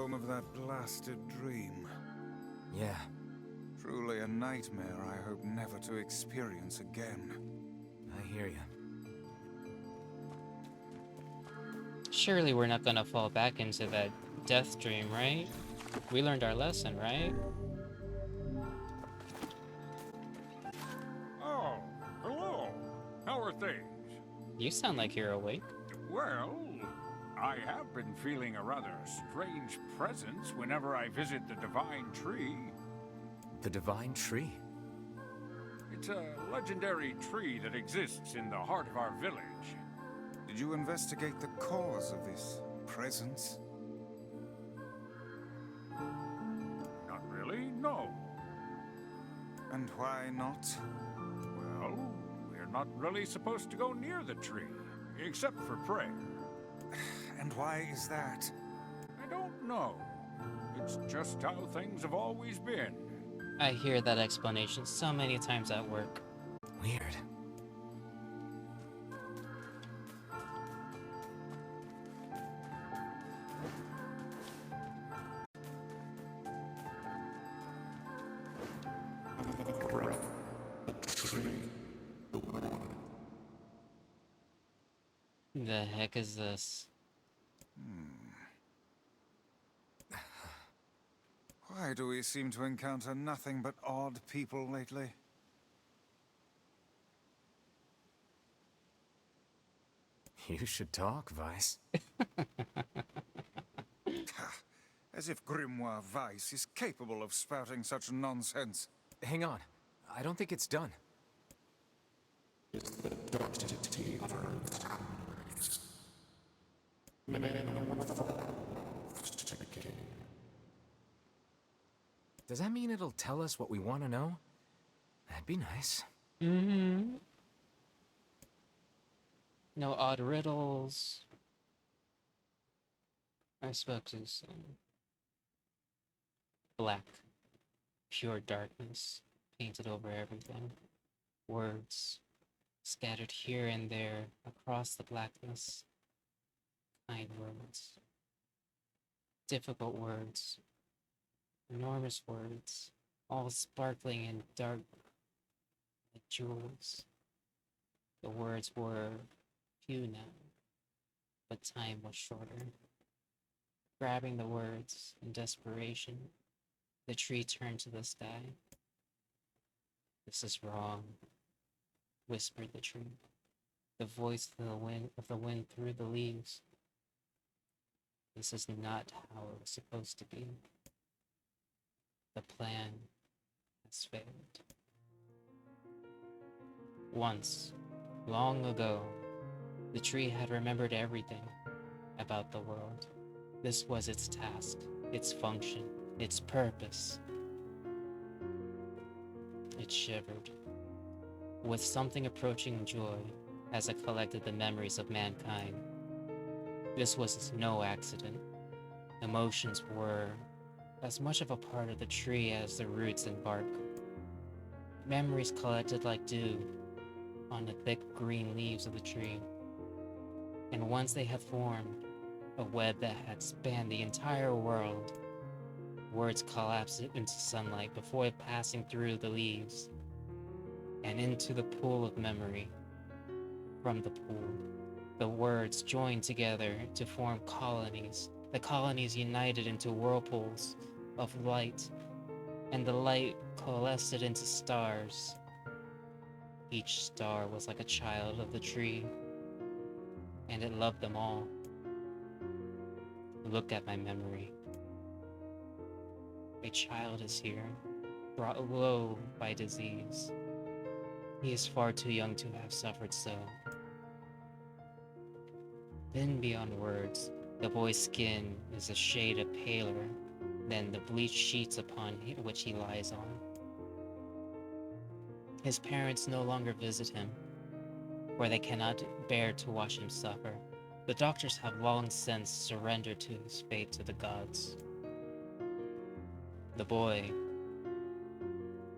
home of that blasted dream. Yeah. Truly a nightmare I hope never to experience again. I hear you. Surely we're not gonna fall back into that death dream, right? We learned our lesson, right? Oh, hello. How are things? You sound like you're awake. Well, I have been feeling a rather strange presence whenever I visit the Divine Tree. The Divine Tree? It's a legendary tree that exists in the heart of our village. Did you investigate the cause of this presence? Not really, no. And why not? Well, we're not really supposed to go near the tree, except for prayer. And why is that? I don't know. It's just how things have always been. I hear that explanation so many times at work. Weird. The heck is this? Why do we seem to encounter nothing but odd people lately? You should talk, Vice. As if Grimoire Vice is capable of spouting such nonsense. Hang on. I don't think it's done. Does that mean it'll tell us what we want to know? That'd be nice. Mm-hmm. No odd riddles. I spoke to some black, pure darkness painted over everything. Words scattered here and there across the blackness. Kind words. Difficult words. Enormous words. All sparkling in dark like jewels. The words were few now, but time was shorter. Grabbing the words in desperation, the tree turned to the sky. "This is wrong," whispered the tree, the voice of the wind through the leaves. "This is not how it was supposed to be. The plan has failed." Once, long ago, the tree had remembered everything about the world. This was its task, its function, its purpose. It shivered, with something approaching joy as it collected the memories of mankind. This was no accident. Emotions were as much of a part of the tree as the roots and bark. Memories collected like dew on the thick green leaves of the tree. And once they had formed a web that had spanned the entire world, words collapsed into sunlight before passing through the leaves and into the pool of memory. From the pool, the words joined together to form colonies. The colonies united into whirlpools of light, and the light coalesced into stars. Each star was like a child of the tree, and it loved them all. Look at my memory. A child is here, brought low by disease. He is far too young to have suffered so. Then beyond words, the boy's skin is a shade of paler than the bleached sheets upon which he lies on. His parents no longer visit him, for they cannot bear to watch him suffer. The doctors have long since surrendered to his fate to the gods. The boy,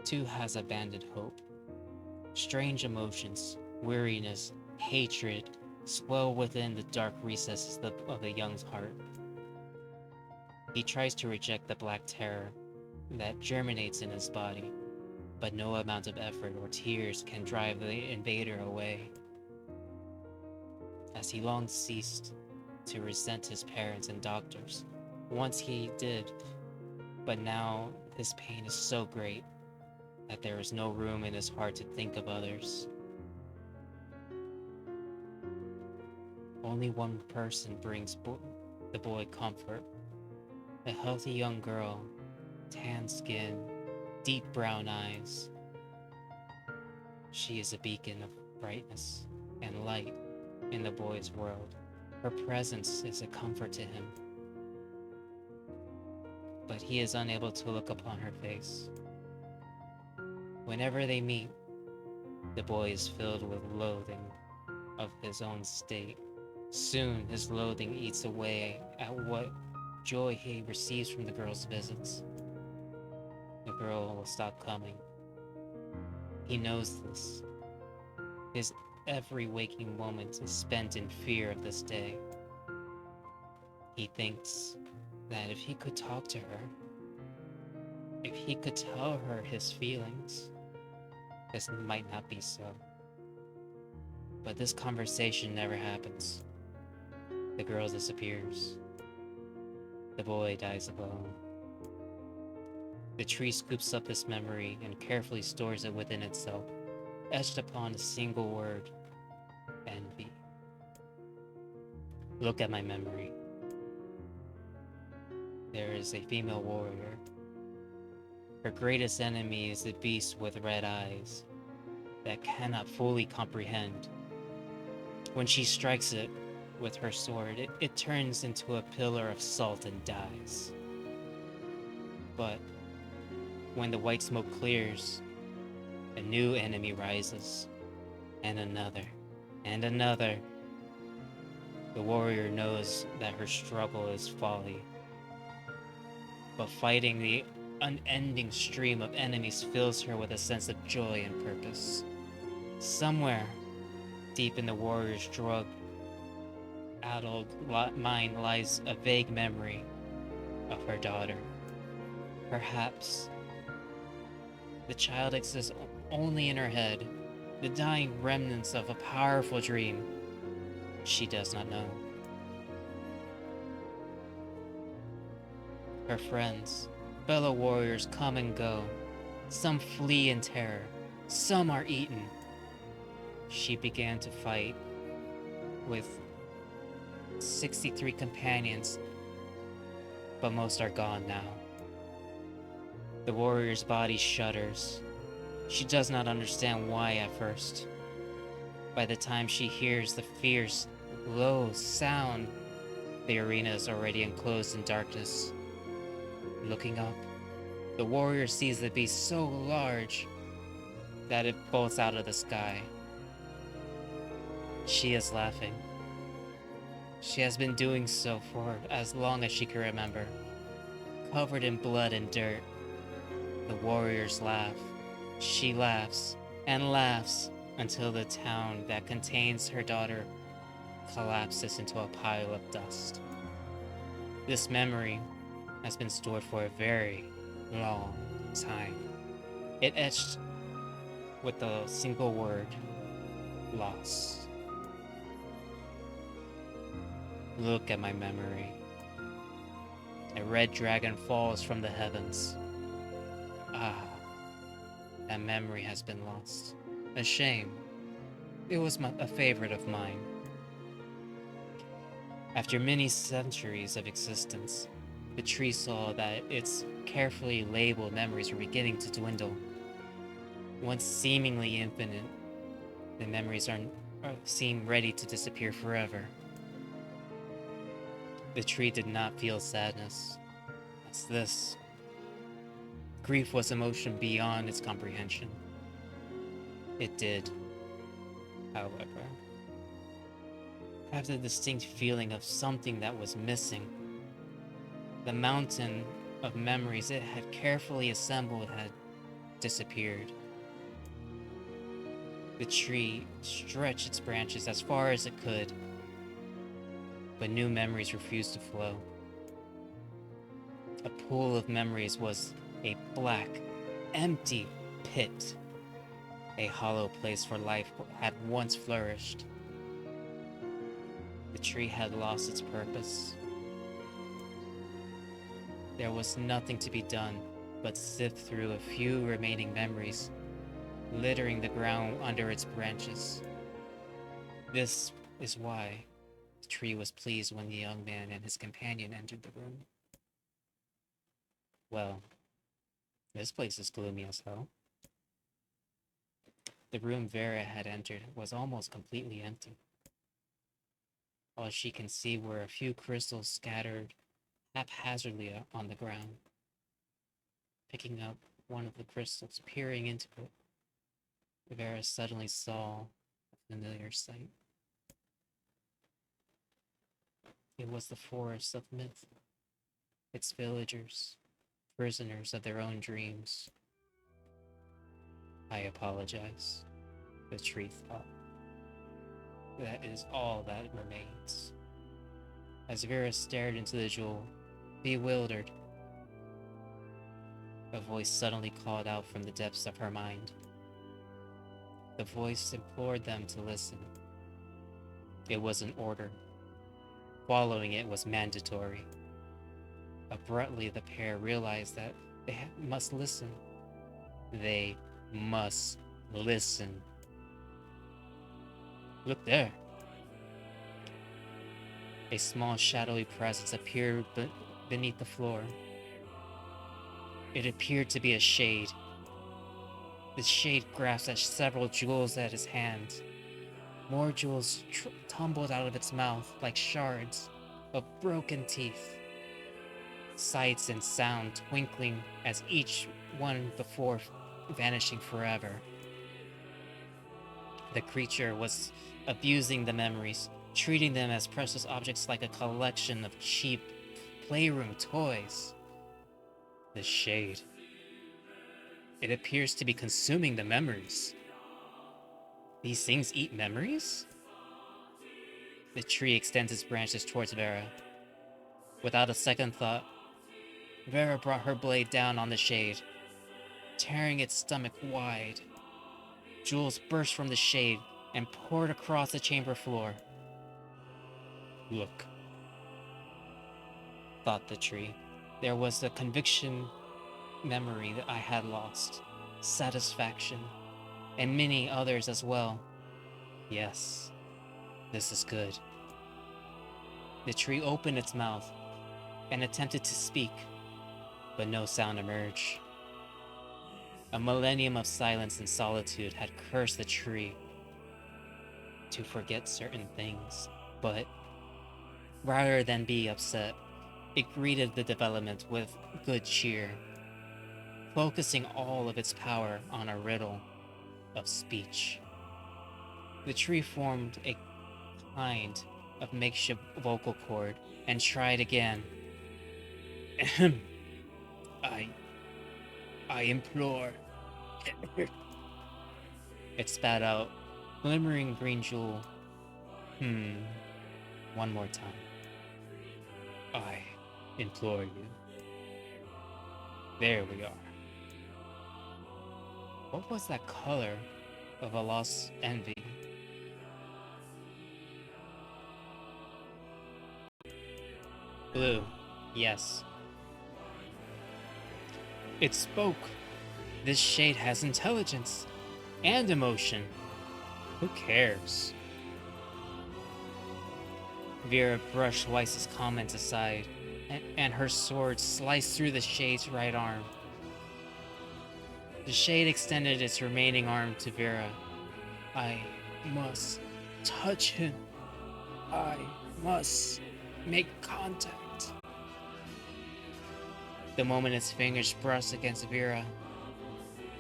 too, has abandoned hope. Strange emotions, weariness, hatred swell within the dark recesses of the young's heart. He tries to reject the black terror that germinates in his body, but no amount of effort or tears can drive the invader away. As he long ceased to resent his parents and doctors, once he did, but now his pain is so great that there is no room in his heart to think of others. Only one person brings the boy comfort. A healthy young girl, tan skin, deep brown eyes. She is a beacon of brightness and light in the boy's world. Her presence is a comfort to him. But he is unable to look upon her face. Whenever they meet, the boy is filled with loathing of his own state. Soon his loathing eats away at what joy he receives from the girl's visits. The girl will stop coming. He knows this. His every waking moment is spent in fear of this day. He thinks that if he could talk to her, if he could tell her his feelings, this might not be so. But this conversation never happens. The girl disappears. The boy dies alone. The tree scoops up this memory and carefully stores it within itself, etched upon a single word: envy. Look at my memory. There is a female warrior. Her greatest enemy is the beast with red eyes that cannot fully comprehend. When she strikes it with her sword, it turns into a pillar of salt and dies. But when the white smoke clears, a new enemy rises, and another, and another. The warrior knows that her struggle is folly, but fighting the unending stream of enemies fills her with a sense of joy and purpose. Somewhere deep in the warrior's drug-addled mind lies a vague memory of her daughter. Perhaps the child exists only in her head, the dying remnants of a powerful dream. She does not know. Her friends, fellow warriors come and go. Some flee in terror, some are eaten. She began to fight with 63 companions, but most are gone now. The warrior's body shudders. She does not understand why at first. By the time she hears the fierce, low sound, the arena is already enclosed in darkness. Looking up, the warrior sees the beast so large that it bolts out of the sky. She is laughing. She has been doing so for as long as she can remember. Covered in blood and dirt, the warriors laugh. She laughs and laughs until the town that contains her daughter collapses into a pile of dust. This memory has been stored for a very long time. It etched with the single word: loss. Look at my memory. A red dragon falls from the heavens. Ah, that memory has been lost. A shame. It was a favorite of mine. After many centuries of existence, the tree saw that its carefully labeled memories were beginning to dwindle. Once seemingly infinite, the memories seem ready to disappear forever. The tree did not feel sadness. As this. Grief was emotion beyond its comprehension. It did, however, have the distinct feeling of something that was missing. The mountain of memories it had carefully assembled had disappeared. The tree stretched its branches as far as it could, but new memories refused to flow. A pool of memories was a black, empty pit. A hollow place where life had once flourished. The tree had lost its purpose. There was nothing to be done but sift through a few remaining memories, littering the ground under its branches. This is why the tree was pleased when the young man and his companion entered the room. Well, this place is gloomy as hell. The room Vera had entered was almost completely empty. All she can see were a few crystals scattered haphazardly on the ground. Picking up one of the crystals, peering into it, Vera suddenly saw a familiar sight. It was the forest of myth, its villagers, prisoners of their own dreams. I apologize, the tree thought. That is all that remains. As Vera stared into the jewel, bewildered, a voice suddenly called out from the depths of her mind. The voice implored them to listen. It was an order. Following it was mandatory. Abruptly, the pair realized that they must listen. They must listen. Look there. A small shadowy presence appeared beneath the floor. It appeared to be a shade. The shade grasped at several jewels at his hand. More jewels tumbled out of its mouth like shards of broken teeth. Sights and sound twinkling as each one before vanishing forever. The creature was abusing the memories, treating them as precious objects like a collection of cheap playroom toys. The shade. It appears to be consuming the memories. These things eat memories? The tree extends its branches towards Vera. Without a second thought, Vera brought her blade down on the shade, tearing its stomach wide. Jewels burst from the shade and poured across the chamber floor. Look, thought the tree. There was the conviction memory that I had lost, satisfaction, and many others as well. Yes, this is good. The tree opened its mouth and attempted to speak, but no sound emerged. A millennium of silence and solitude had cursed the tree to forget certain things, but rather than be upset, it greeted the development with good cheer, focusing all of its power on a riddle of speech. The tree formed a kind of makeshift vocal cord and tried again. Ahem. I implore. It spat out, glimmering green jewel. One more time. I implore you. There we are. What was that color of a lost envy? Blue, yes. It spoke. This shade has intelligence and emotion. Who cares? Vera brushed Weiss's comments aside, and her sword sliced through the shade's right arm. The shade extended its remaining arm to Vera. I must touch him. I must make contact. The moment its fingers brushed against Vera,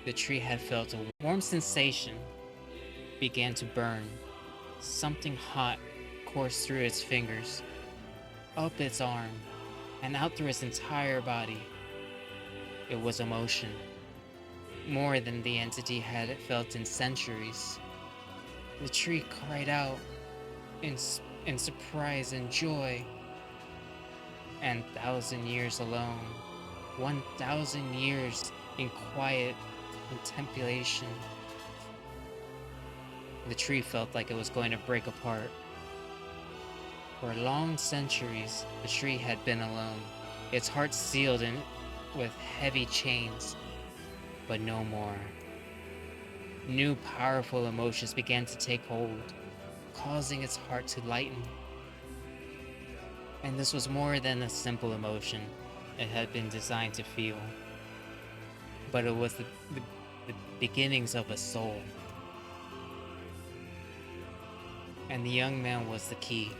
the tree had felt a warm sensation began to burn. Something hot coursed through its fingers, up its arm, and out through its entire body. It was emotion, more than the entity had felt in centuries. The tree cried out in surprise and joy. And 1,000 years alone 1,000 years in quiet contemplation. The tree felt like it was going to break apart. For long centuries, the tree had been alone, its heart sealed in with heavy chains, but no more. New powerful emotions began to take hold, causing its heart to lighten. And this was more than a simple emotion it had been designed to feel, but it was the beginnings of a soul. And the young man was the key.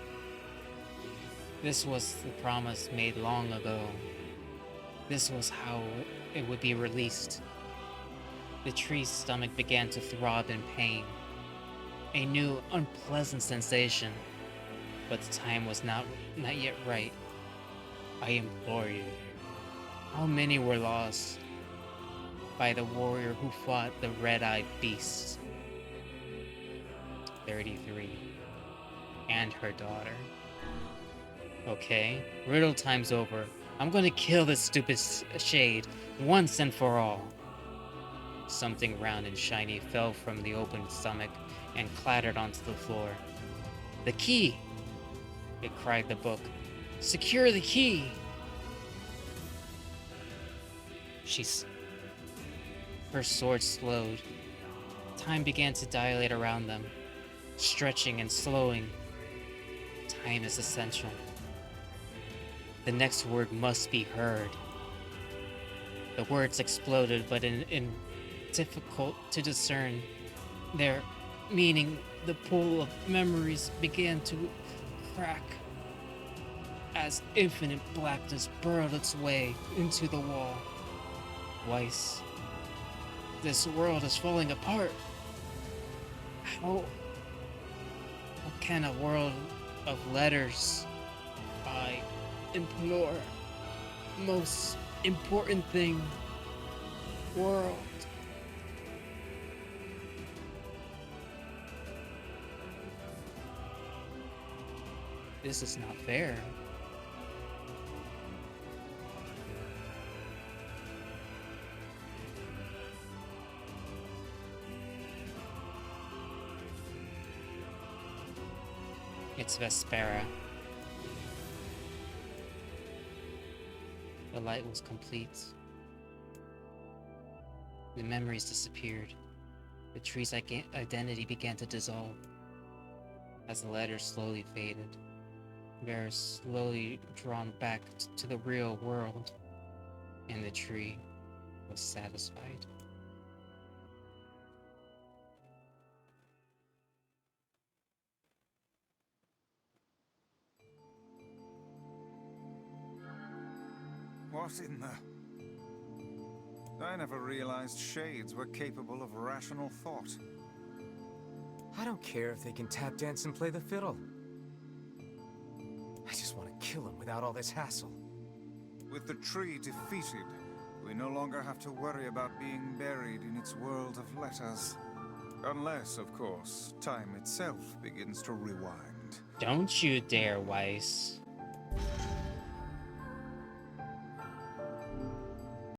This was the promise made long ago. This was how it would be released. The tree's stomach began to throb in pain. A new, unpleasant sensation. But the time was not yet right. I implore you. How many were lost by the warrior who fought the red-eyed beast? 33. And her daughter. Okay, riddle time's over. I'm gonna kill this stupid shade once and for all. Something round and shiny fell from the open stomach and clattered onto the floor. The key! It cried the book. Secure the key! Her sword slowed. Time began to dilate around them, stretching and slowing. Time is essential. The next word must be heard. The words exploded, but in difficult to discern their meaning. The pool of memories began to crack as infinite blackness burrowed its way into the wall. Weiss, this world is falling apart. How can a world of letters, I implore, most important thing, world. This is not fair. It's Vespera. The light was complete. The memories disappeared. The tree's identity began to dissolve. As the letters slowly faded, Vera slowly drawn back to the real world, and the tree was satisfied. What in the... I never realized shades were capable of rational thought. I don't care if they can tap dance and play the fiddle. I just want to kill them without all this hassle. With the tree defeated, we no longer have to worry about being buried in its world of letters. Unless, of course, time itself begins to rewind. Don't you dare, Weiss.